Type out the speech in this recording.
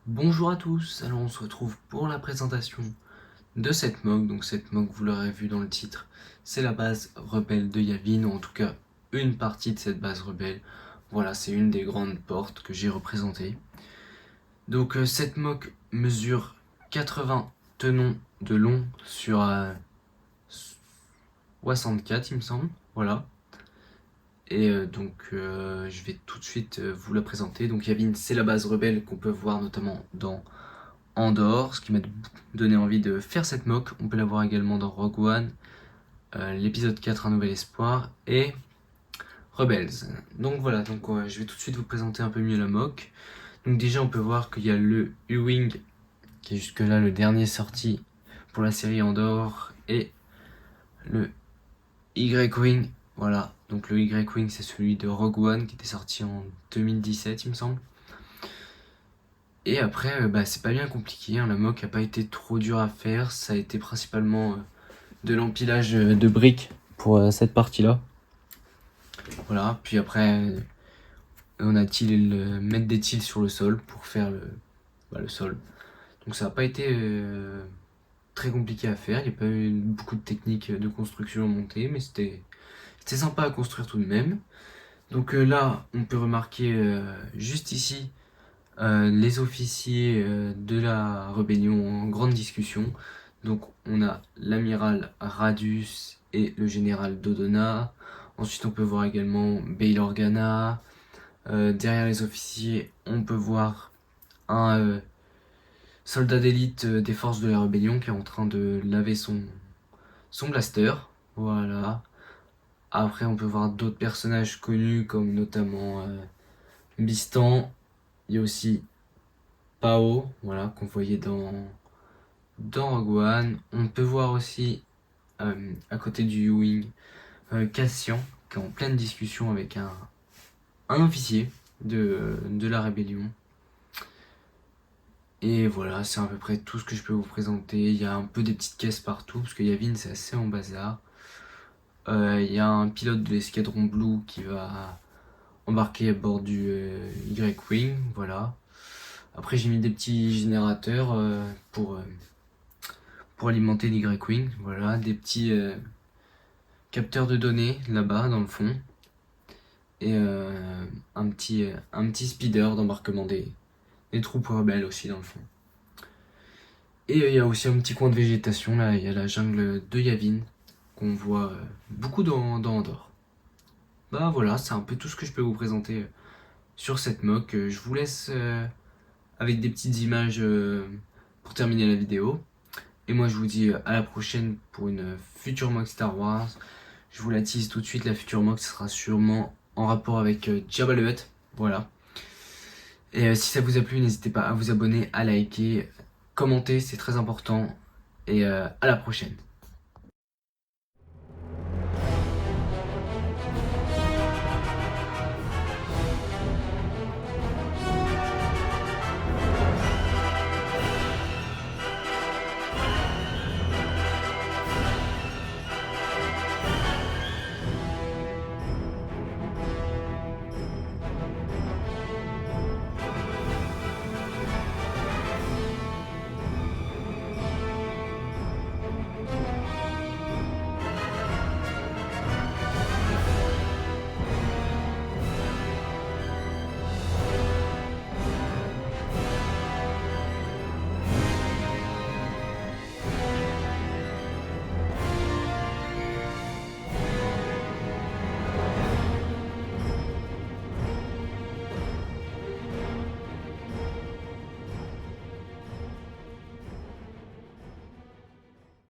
Bonjour à tous, alors on se retrouve pour la présentation de cette mock. Donc cette mock, vous l'aurez vu dans le titre, c'est la base rebelle de Yavin, ou en tout cas une partie de cette base rebelle. Voilà, c'est une des grandes portes que j'ai représentées. Donc cette mock mesure 80 tenons de long sur 64 il me semble, voilà. Et je vais tout de suite vous la présenter. Donc Yavin, c'est la base rebelle qu'on peut voir notamment dans Andor, ce qui m'a donné envie de faire cette mock. On peut la voir également dans Rogue One, l'épisode 4, Un Nouvel Espoir, et Rebels. Donc voilà, je vais tout de suite vous présenter un peu mieux la mock. Donc déjà on peut voir qu'il y a le U-Wing, qui est jusque là le dernier sorti pour la série Andor, et le Y-Wing. Voilà, donc le Y-Wing c'est celui de Rogue One qui était sorti en 2017 il me semble. Et après, c'est pas bien compliqué, hein. La mock a pas été trop dure à faire, ça a été principalement de l'empilage de briques pour cette partie-là. Voilà, puis après, on a mettre des tiles sur le sol pour faire le sol. Donc ça n'a pas été très compliqué à faire, il n'y a pas eu beaucoup de techniques de construction à monter, mais c'était sympa à construire tout de même. Donc là, on peut remarquer juste ici les officiers de la rébellion en grande discussion. Donc on a l'amiral Radius et le général Dodona. Ensuite on peut voir également Bail Organa. Derrière les officiers, on peut voir un soldat d'élite des forces de la rébellion qui est en train de laver son blaster. Voilà. Après on peut voir d'autres personnages connus comme notamment Bistan. Il y a aussi Pao, voilà, qu'on voyait dans Rogue One. On peut voir aussi à côté du U-Wing Cassian qui est en pleine discussion avec un officier de la rébellion. Et voilà, c'est à peu près tout ce que je peux vous présenter. Il y a un peu des petites caisses partout parce que Yavin c'est assez en bazar. Il y a un pilote de l'escadron Blue qui va embarquer à bord du Y-Wing, voilà. Après j'ai mis des petits générateurs pour alimenter l'Y-Wing, voilà, des petits capteurs de données là-bas dans le fond, et un petit speeder d'embarquement des troupes rebelles aussi dans le fond. Et il y a aussi un petit coin de végétation, là il y a la jungle de Yavin qu'on voit beaucoup dans Andorre. Bah voilà, c'est un peu tout ce que je peux vous présenter sur cette mock. Je vous laisse avec des petites images pour terminer la vidéo. Et moi je vous dis à la prochaine pour une future mock Star Wars. Je vous la tease tout de suite, la future mock sera sûrement en rapport avec Jabba the Hutt. Voilà. Et si ça vous a plu, n'hésitez pas à vous abonner, à liker, commenter, c'est très important. Et à la prochaine.